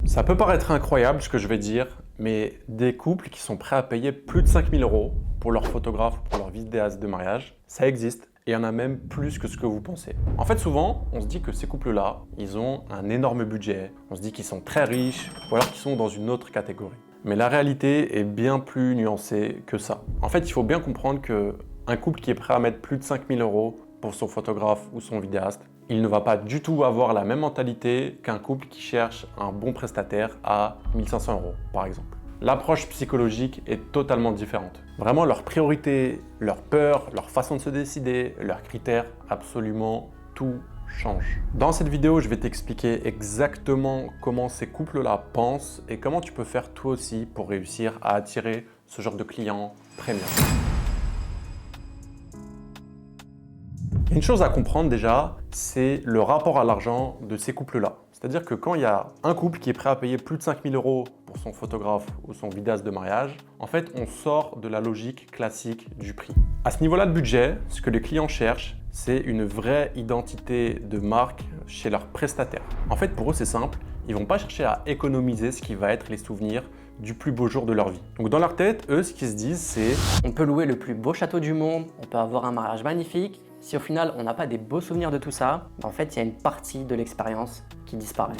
Ça peut paraître incroyable ce que je vais dire, mais des couples qui sont prêts à payer plus de 5 000 € pour leur photographe ou pour leur vidéaste de mariage, ça existe et il y en a même plus que ce que vous pensez. En fait, souvent, on se dit que ces couples-là, ils ont un énorme budget, on se dit qu'ils sont très riches ou alors qu'ils sont dans une autre catégorie. Mais la réalité est bien plus nuancée que ça. En fait, il faut bien comprendre qu'un couple qui est prêt à mettre plus de 5 000 € pour son photographe ou son vidéaste, il ne va pas du tout avoir la même mentalité qu'un couple qui cherche un bon prestataire à 1 500 € par exemple. L'approche psychologique est totalement différente. Vraiment, leurs priorités, leurs peurs, leur façon de se décider, leurs critères, absolument tout change. Dans cette vidéo, je vais t'expliquer exactement comment ces couples-là pensent et comment tu peux faire toi aussi pour réussir à attirer ce genre de clients premium. Une chose à comprendre déjà, c'est le rapport à l'argent de ces couples-là. C'est-à-dire que quand il y a un couple qui est prêt à payer plus de 5 000 € pour son photographe ou son vidéaste de mariage, en fait, on sort de la logique classique du prix. À ce niveau-là de budget, ce que les clients cherchent, c'est une vraie identité de marque chez leurs prestataires. En fait, pour eux, c'est simple. Ils ne vont pas chercher à économiser ce qui va être les souvenirs du plus beau jour de leur vie. Donc dans leur tête, eux, ce qu'ils se disent, c'est on peut louer le plus beau château du monde, on peut avoir un mariage magnifique. Si au final, on n'a pas des beaux souvenirs de tout ça, en fait, il y a une partie de l'expérience qui disparaît.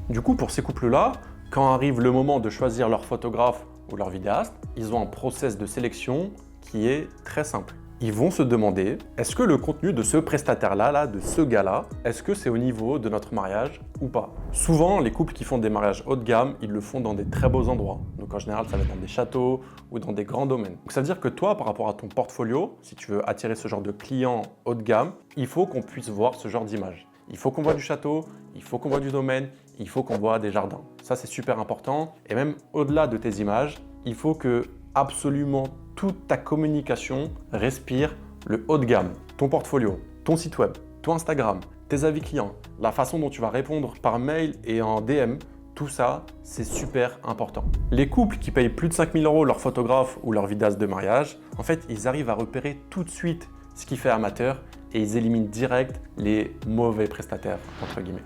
Du coup, pour ces couples-là, quand arrive le moment de choisir leur photographe ou leur vidéaste, ils ont un process de sélection qui est très simple. Ils vont se demander, est-ce que le contenu de ce prestataire-là, de ce gars-là, est-ce que c'est au niveau de notre mariage ou pas? Souvent, les couples qui font des mariages haut de gamme, ils le font dans des très beaux endroits. Donc en général, ça va être dans des châteaux ou dans des grands domaines. Donc ça veut dire que toi, par rapport à ton portfolio, si tu veux attirer ce genre de clients haut de gamme, il faut qu'on puisse voir ce genre d'image. Il faut qu'on voit du château, il faut qu'on voit du domaine, il faut qu'on voit des jardins. Ça, c'est super important. Et même au-delà de tes images, il faut que absolument toute ta communication respire le haut de gamme. Ton portfolio, ton site web, ton Instagram, tes avis clients, la façon dont tu vas répondre par mail et en DM, tout ça, c'est super important. Les couples qui payent plus de 5 000 € leur photographe ou leur vidéaste de mariage, en fait, ils arrivent à repérer tout de suite ce qui fait amateur et ils éliminent direct les mauvais prestataires, entre guillemets.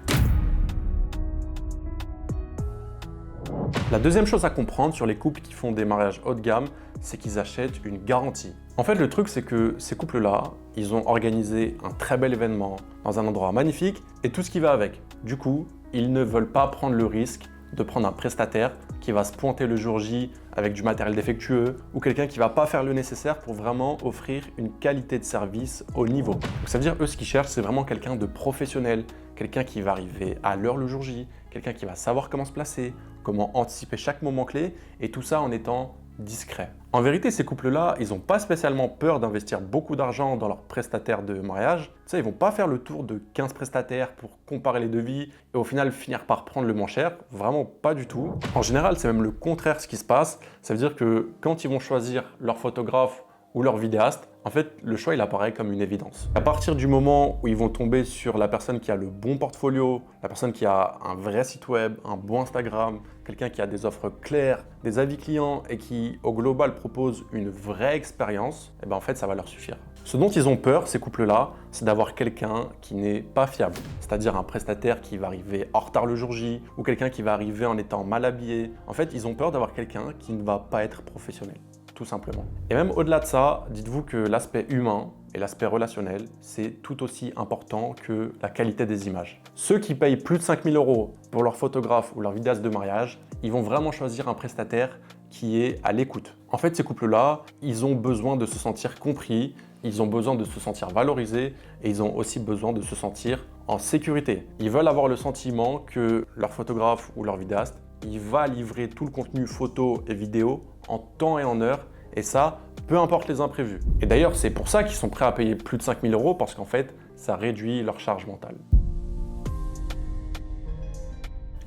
La deuxième chose à comprendre sur les couples qui font des mariages haut de gamme, c'est qu'ils achètent une garantie. En fait, le truc, c'est que ces couples-là, ils ont organisé un très bel événement dans un endroit magnifique et tout ce qui va avec. Du coup, ils ne veulent pas prendre le risque de prendre un prestataire qui va se pointer le jour J avec du matériel défectueux ou quelqu'un qui ne va pas faire le nécessaire pour vraiment offrir une qualité de service au niveau. Donc, ça veut dire, eux, ce qu'ils cherchent, c'est vraiment quelqu'un de professionnel, quelqu'un qui va arriver à l'heure le jour J, quelqu'un qui va savoir comment se placer, comment anticiper chaque moment clé et tout ça en étant discret. En vérité, ces couples-là, ils n'ont pas spécialement peur d'investir beaucoup d'argent dans leur prestataire de mariage. Tu sais, ils ne vont pas faire le tour de 15 prestataires pour comparer les devis et au final finir par prendre le moins cher. Vraiment pas du tout. En général, c'est même le contraire ce qui se passe. Ça veut dire que quand ils vont choisir leur photographe ou leur vidéaste, en fait, le choix, il apparaît comme une évidence. À partir du moment où ils vont tomber sur la personne qui a le bon portfolio, la personne qui a un vrai site web, un bon Instagram, quelqu'un qui a des offres claires, des avis clients et qui, au global, propose une vraie expérience, et ben en fait, ça va leur suffire. Ce dont ils ont peur, ces couples-là, c'est d'avoir quelqu'un qui n'est pas fiable, c'est-à-dire un prestataire qui va arriver en retard le jour J ou quelqu'un qui va arriver en étant mal habillé. En fait, ils ont peur d'avoir quelqu'un qui ne va pas être professionnel. Tout simplement. Et même au-delà de ça, dites-vous que l'aspect humain et l'aspect relationnel, c'est tout aussi important que la qualité des images. Ceux qui payent plus de 5 000 € pour leur photographe ou leur vidéaste de mariage, ils vont vraiment choisir un prestataire qui est à l'écoute. En fait, ces couples-là, ils ont besoin de se sentir compris, ils ont besoin de se sentir valorisés et ils ont aussi besoin de se sentir en sécurité. Ils veulent avoir le sentiment que leur photographe ou leur vidéaste, il va livrer tout le contenu photo et vidéo en temps et en heure, et ça, peu importe les imprévus. Et d'ailleurs, c'est pour ça qu'ils sont prêts à payer plus de 5 000 €, parce qu'en fait, ça réduit leur charge mentale.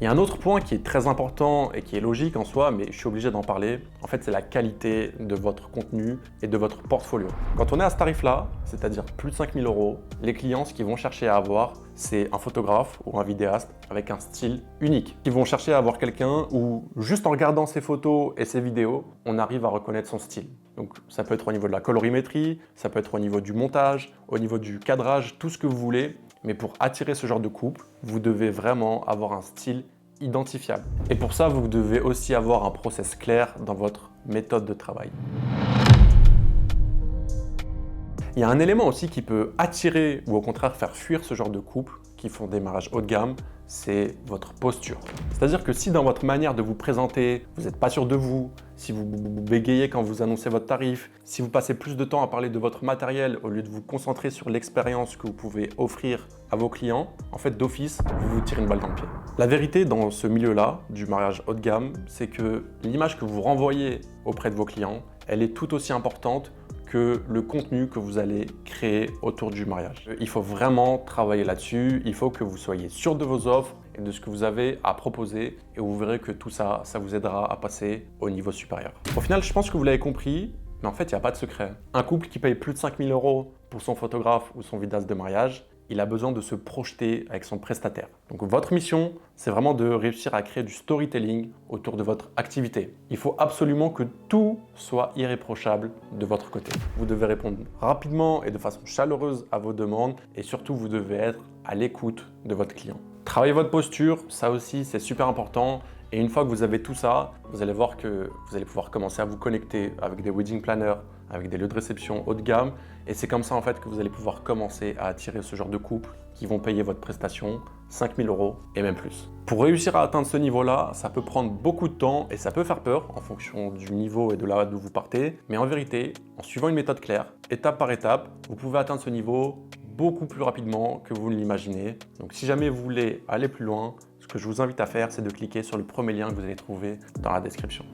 Il y a un autre point qui est très important et qui est logique en soi, mais je suis obligé d'en parler. En fait, c'est la qualité de votre contenu et de votre portfolio. Quand on est à ce tarif-là, c'est-à-dire plus de 5 000 €, les clients, ce qu'ils vont chercher à avoir, c'est un photographe ou un vidéaste avec un style unique. Ils vont chercher à avoir quelqu'un où, juste en regardant ses photos et ses vidéos, on arrive à reconnaître son style. Donc ça peut être au niveau de la colorimétrie, ça peut être au niveau du montage, au niveau du cadrage, tout ce que vous voulez. Mais pour attirer ce genre de couple, vous devez vraiment avoir un style identifiable. Et pour ça, vous devez aussi avoir un process clair dans votre méthode de travail. Il y a un élément aussi qui peut attirer ou au contraire faire fuir ce genre de couple qui font des mariages haut de gamme, c'est votre posture. C'est-à-dire que si dans votre manière de vous présenter, vous n'êtes pas sûr de vous, si vous bégayez quand vous annoncez votre tarif, si vous passez plus de temps à parler de votre matériel au lieu de vous concentrer sur l'expérience que vous pouvez offrir à vos clients, en fait d'office, vous vous tirez une balle dans le pied. La vérité dans ce milieu-là, du mariage haut de gamme, c'est que l'image que vous renvoyez auprès de vos clients, elle est tout aussi importante que le contenu que vous allez créer autour du mariage. Il faut vraiment travailler là-dessus, il faut que vous soyez sûr de vos offres et de ce que vous avez à proposer et vous verrez que tout ça, ça vous aidera à passer au niveau supérieur. Au final, je pense que vous l'avez compris, mais en fait, il n'y a pas de secret. Un couple qui paye plus de 5 000 € pour son photographe ou son vidéaste de mariage, il a besoin de se projeter avec son prestataire. Donc votre mission, c'est vraiment de réussir à créer du storytelling autour de votre activité. Il faut absolument que tout soit irréprochable de votre côté. Vous devez répondre rapidement et de façon chaleureuse à vos demandes et surtout vous devez être à l'écoute de votre client. Travaillez votre posture, ça aussi c'est super important. Et une fois que vous avez tout ça, vous allez voir que vous allez pouvoir commencer à vous connecter avec des wedding planners, avec des lieux de réception haut de gamme. Et c'est comme ça en fait que vous allez pouvoir commencer à attirer ce genre de couple qui vont payer votre prestation 5 000 € et même plus. Pour réussir à atteindre ce niveau-là, ça peut prendre beaucoup de temps et ça peut faire peur en fonction du niveau et de là d'où vous partez. Mais en vérité, en suivant une méthode claire, étape par étape, vous pouvez atteindre ce niveau beaucoup plus rapidement que vous ne l'imaginez. Donc si jamais vous voulez aller plus loin, ce que je vous invite à faire, c'est de cliquer sur le premier lien que vous allez trouver dans la description.